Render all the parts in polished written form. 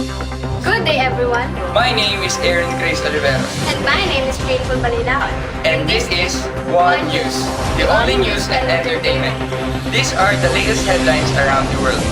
Good day, everyone. My name is Aaron Grace Oliveros. And my name is Grateful Balilahon. And this is One News, the only news and entertainment. These are the latest headlines around the world.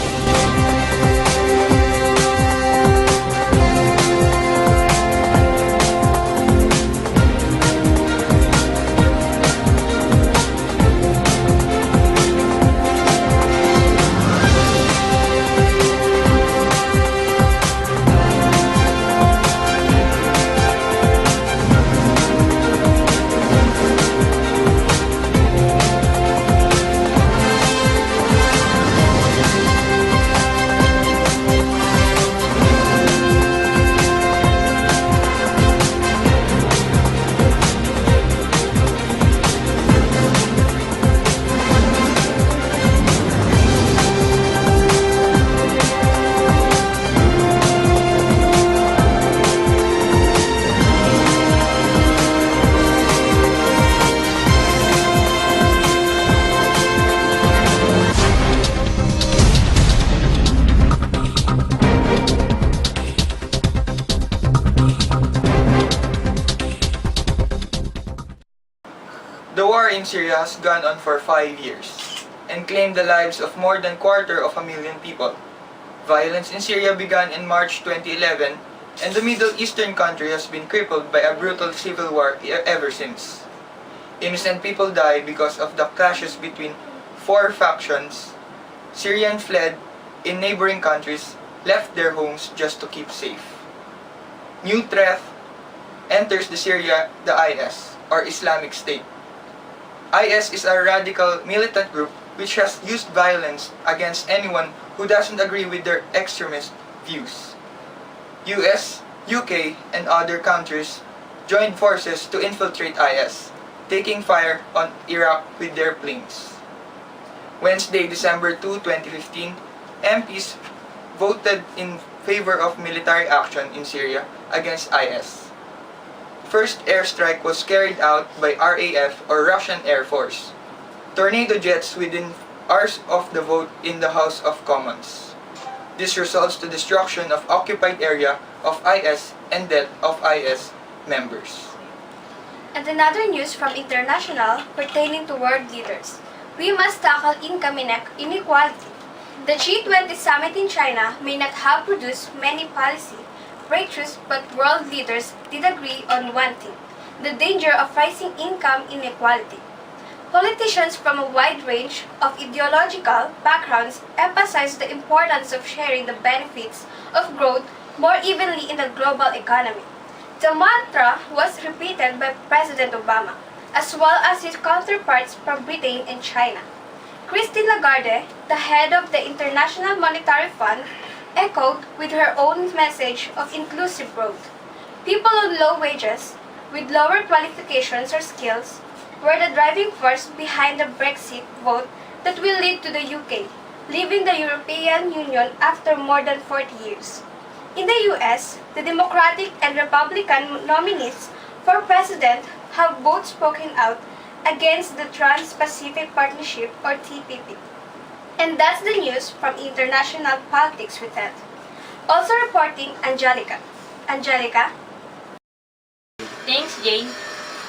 The war in Syria has gone on for 5 years and claimed the lives of more than 250,000 people. Violence in Syria began in March 2011, and the Middle Eastern country has been crippled by a brutal civil war ever since. Innocent people died because of the clashes between 4 factions. Syrians fled in neighboring countries, left their homes just to keep safe. New threat enters the Syria, the IS, or Islamic State. IS is a radical militant group which has used violence against anyone who doesn't agree with their extremist views. US, UK, and other countries joined forces to infiltrate IS, taking fire on Iraq with their planes. Wednesday, December 2, 2015, MPs voted in favor of military action in Syria against IS. First airstrike was carried out by RAF or Russian Air Force. Tornado jets within hours of the vote in the House of Commons. This results to destruction of occupied area of IS and death of IS members. And another news from international pertaining to world leaders. We must tackle income inequality. The G20 summit in China may not have produced many policy breakthroughs, but world leaders did agree on one thing: the danger of rising income inequality. Politicians from a wide range of ideological backgrounds emphasized the importance of sharing the benefits of growth more evenly in the global economy. The mantra was repeated by President Obama, as well as his counterparts from Britain and China. Christine Lagarde, the head of the International Monetary Fund, echoed with her own message of inclusive growth. People on low wages, with lower qualifications or skills, were the driving force behind the Brexit vote that will lead to the UK leaving the European Union after more than 40 years. In the US, the Democratic and Republican nominees for president have both spoken out against the Trans-Pacific Partnership or TPP. And that's the news from international politics with that. Also reporting, Angelica. Angelica? Thanks, Jane.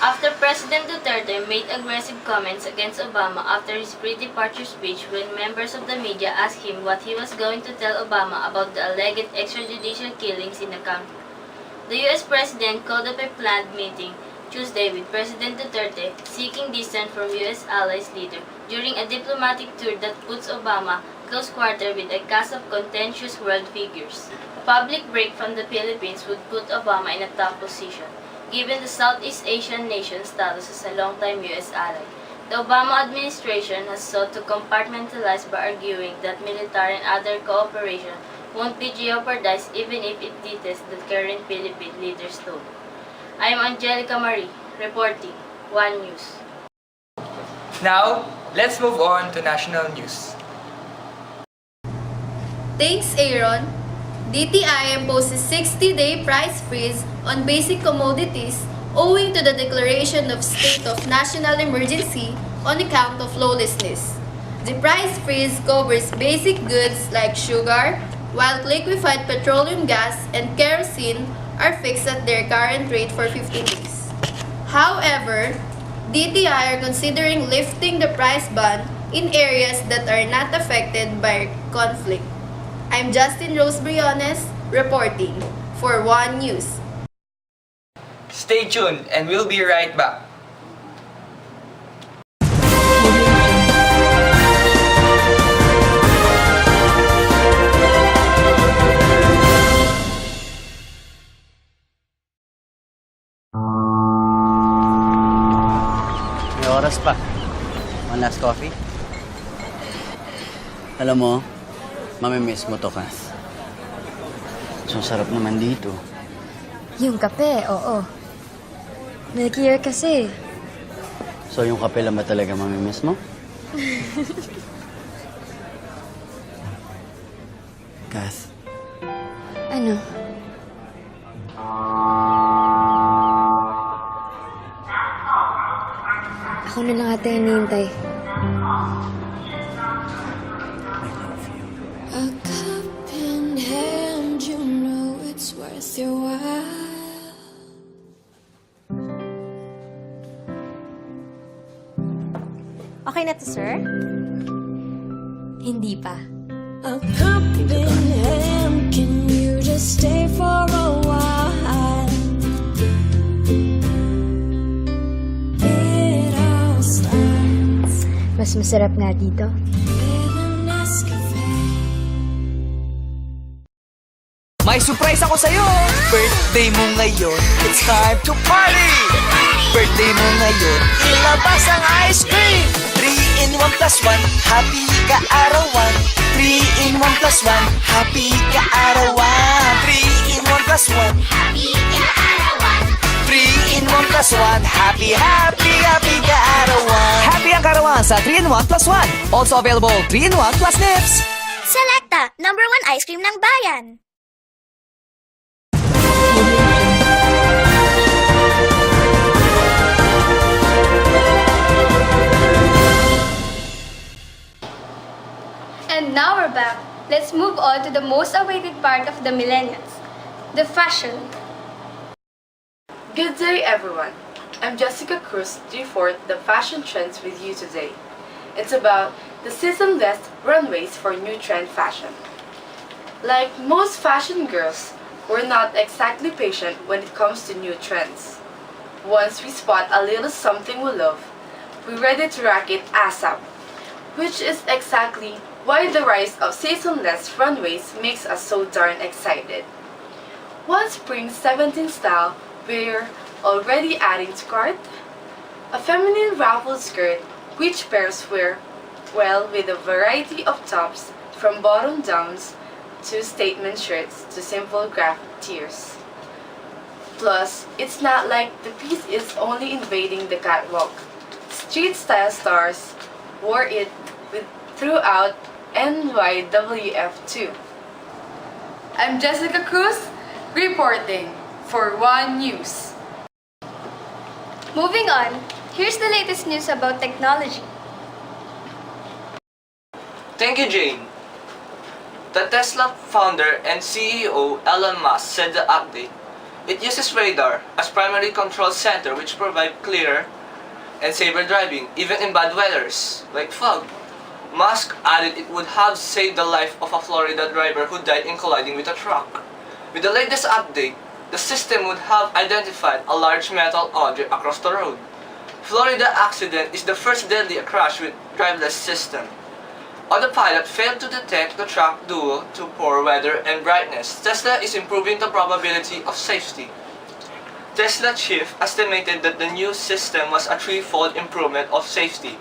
After President Duterte made aggressive comments against Obama after his pre-departure speech when members of the media asked him what he was going to tell Obama about the alleged extrajudicial killings in the country, the US President called up a planned meeting Tuesday with President Duterte, seeking distance from US allies leader during a diplomatic tour that puts Obama close quarter with a cast of contentious world figures. A public break from the Philippines would put Obama in a tough position, given the Southeast Asian nation's status as a longtime US ally. The Obama administration has sought to compartmentalize by arguing that military and other cooperation won't be jeopardized even if it detests the current Philippine leader's tone. I am Angelica Marie, reporting One News. Now, let's move on to national news. Thanks, Aaron. DTI imposes 60-day price freeze on basic commodities owing to the declaration of state of national emergency on account of lawlessness. The price freeze covers basic goods like sugar, while liquefied petroleum gas and kerosene are fixed at their current rate for 15 days. However, DTI are considering lifting the price ban in areas that are not affected by conflict. I'm Justin Rose Briones, reporting for One News. Stay tuned and we'll be right back. May oras pa. One last coffee? Alam mo, mamimiss mo to, Kath. So, sarap naman dito. Yung kape, oo. Milk year kasi. So, yung kape lang ba talaga mamimiss mo? Kath, Ano? Ako na lang ata yung hinihintay. A cup in hand, you know it's worth your while. Okay na to, sir? Hindi pa. A cup in hand, can you just stay for a while? It all starts Mas masarap nga dito. with an Nescafe. May surprise ako sa'yo! Birthday mo ngayon, it's time to party! Birthday mo ngayon, ilabas ang ice cream! 3 in 1 plus 1, happy ka-arawan! 3 in 1 plus 1, happy ka-arawan! 3 in 1 plus 1, happy ka-arawan! 3 in 1 plus 1, happy ka-arawan! Happy ang karawan sa 3 in 1 plus 1. Also available 3 in 1 plus nips. Selecta, #1 ice cream ng bayan. And now we're back. Let's move on to the most awaited part of the millennials, the fashion. Good day, everyone. I'm Jessica Cruz to report the fashion trends with you today. It's about the seasonless runways for new trend fashion. Like most fashion girls, we're not exactly patient when it comes to new trends. Once we spot a little something we love, we're ready to rock it ASAP, which is exactly why the rise of seasonless runways makes us so darn excited. One spring 17 style we're already adding to cart, a feminine ruffled skirt which pairs well with a variety of tops from bottom downs to statement shirts to simple graphic tees. Plus, it's not like the piece is only invading the catwalk. Street style stars wore it throughout NYWF2. I'm Jessica Cruz, reporting for One News. Moving on, here's the latest news about technology. Thank you, Jane. The Tesla founder and CEO Elon Musk said the update. It uses radar as primary control center which provide clearer and safer driving even in bad weathers like fog. Musk added it would have saved the life of a Florida driver who died in colliding with a truck. With the latest update, the system would have identified a large metal object across the road. Florida accident is the first deadly crash with driverless system. Autopilot failed to detect the truck due to poor weather and brightness. Tesla is improving the probability of safety. Tesla chief estimated that the new system was a threefold improvement of safety,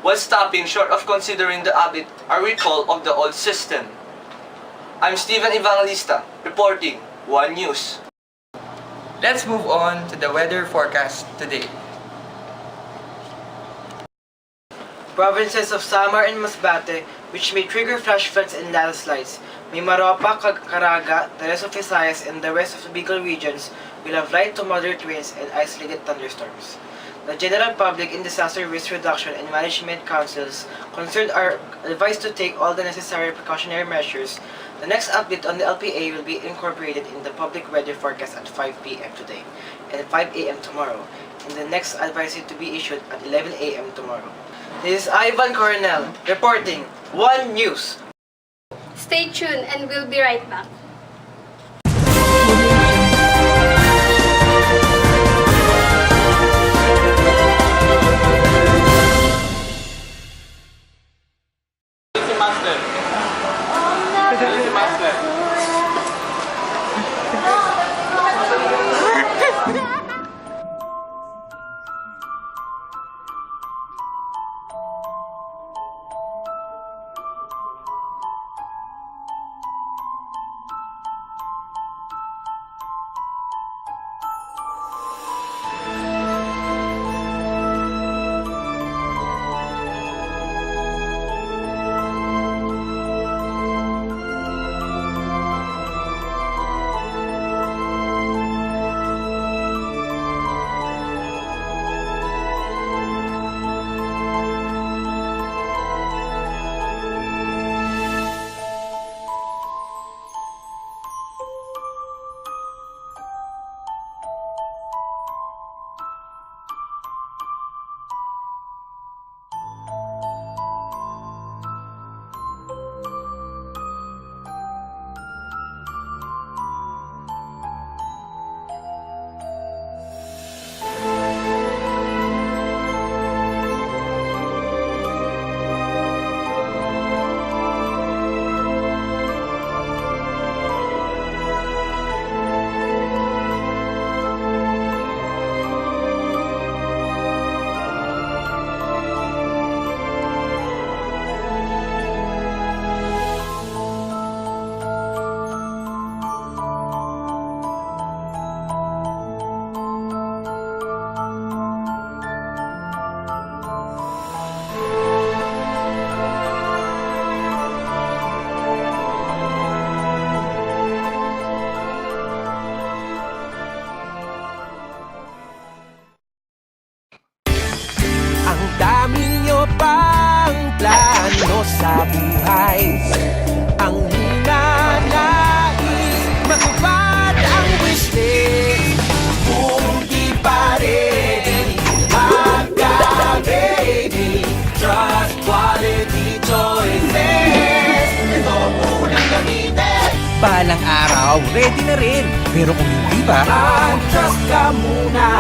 while stopping short of considering the update a recall of the old system. I'm Steven Evangelista, reporting One News. Let's move on to the weather forecast today. Provinces of Samar and Masbate, which may trigger flash floods and landslides. May Maropa, Caraga, the rest of Visayas, and the rest of the Bicol regions will have light to moderate winds and isolated thunderstorms. The general public in disaster risk reduction and management councils concerned are advised to take all the necessary precautionary measures The next update on the LPA will be incorporated in the public weather forecast at 5 p.m. today and 5 a.m. tomorrow, and the next advisory to be issued at 11 a.m. tomorrow. This is Ivan Coronel reporting One News. Stay tuned and we'll be right back. sa buhay. Ang hinanais, matupad ang wishlist. Kung di pa ready, magka-baby. Trust quality choices. Ito unang gamitin. Balang araw, ready na rin. Pero kung hindi pa, mag-trust ka muna.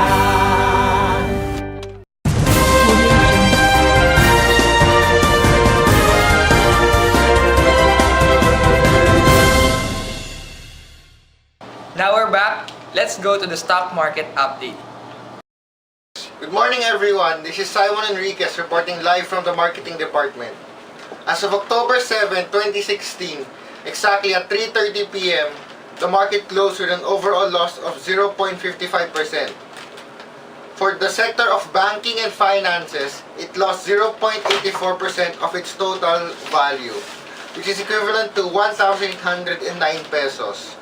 Now we're back. Let's go to the stock market update. Good morning everyone, this is Simon Enriquez reporting live from the marketing department. As of October 7, 2016, exactly at 3:30 p.m., the market closed with an overall loss of 0.55%. For the sector of banking and finances, it lost 0.84% of its total value, which is equivalent to 1,809 pesos.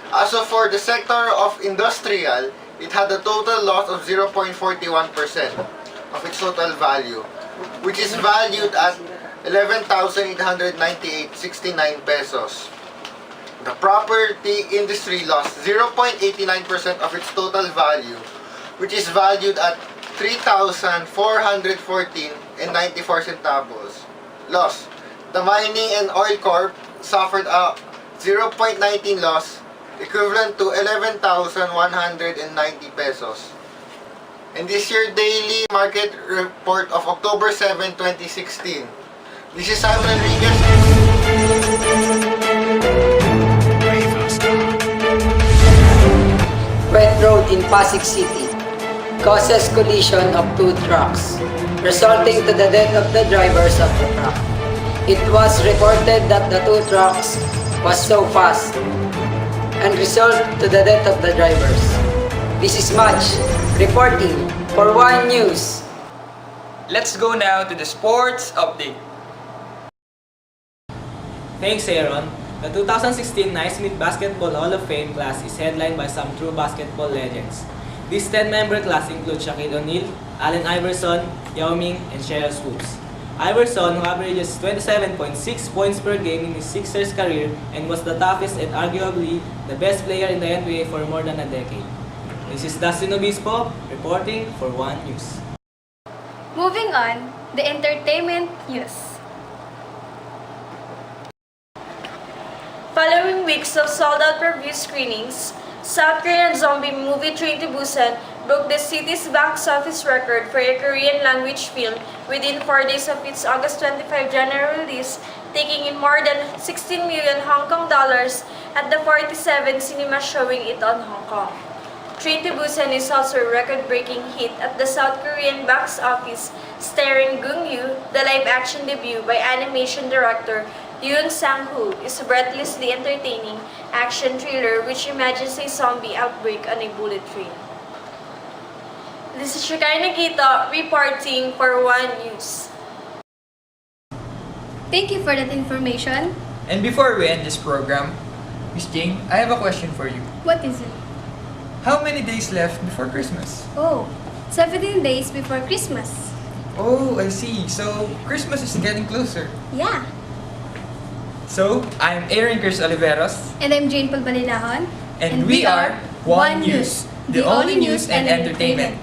As of for the sector of industrial, it had a total loss of 0.41% of its total value, which is valued at 11,898.69 pesos. The property industry lost 0.89% of its total value, which is valued at 3,414.94 centavos. Loss. The mining and oil corp suffered a 0.19 loss, equivalent to 11,190 pesos. And this year daily market report of October 7, 2016. This is Simon Enriquez. Wet road in Pasig City causes collision of two trucks, resulting to the death of the drivers of the truck. It was reported that the two trucks was so fast and result to the death of the drivers. This is Match reporting for One News. Let's go now to the sports update. Thanks, Aaron. The 2016 Naismith Basketball Hall of Fame class is headlined by some true basketball legends. This 10-member class includes Shaquille O'Neal, Allen Iverson, Yao Ming, and Sheryl Swoopes. Iverson, who averages 27.6 points per game in his Sixers career and was the toughest and arguably the best player in the NBA for more than a decade. This is Dustin Obispo, reporting for One News. Moving on, the entertainment news. Following weeks of sold-out preview screenings, South Korean zombie movie Train to Busan broke the city's box office record for a Korean-language film within 4 days of its August 25 general release, taking in more than 16 million Hong Kong dollars at the 47 cinemas showing it on Hong Kong. Train to Busan is also a record-breaking hit at the South Korean box office, starring Gung Yu. The live-action debut by animation director Yoon Sang-woo is a breathlessly entertaining action thriller which imagines a zombie outbreak on a bullet train. This is Shikay Nakita reporting for One News. Thank you for that information. And before we end this program, Miss Jane, I have a question for you. What is it? How many days left before Christmas? Oh, 17 days before Christmas. Oh, I see. So, Christmas is getting closer. Yeah. So, I'm Aaron Chris Oliveros. And I'm Jane Pulbalilahon. And we are One News, the only news and entertainment.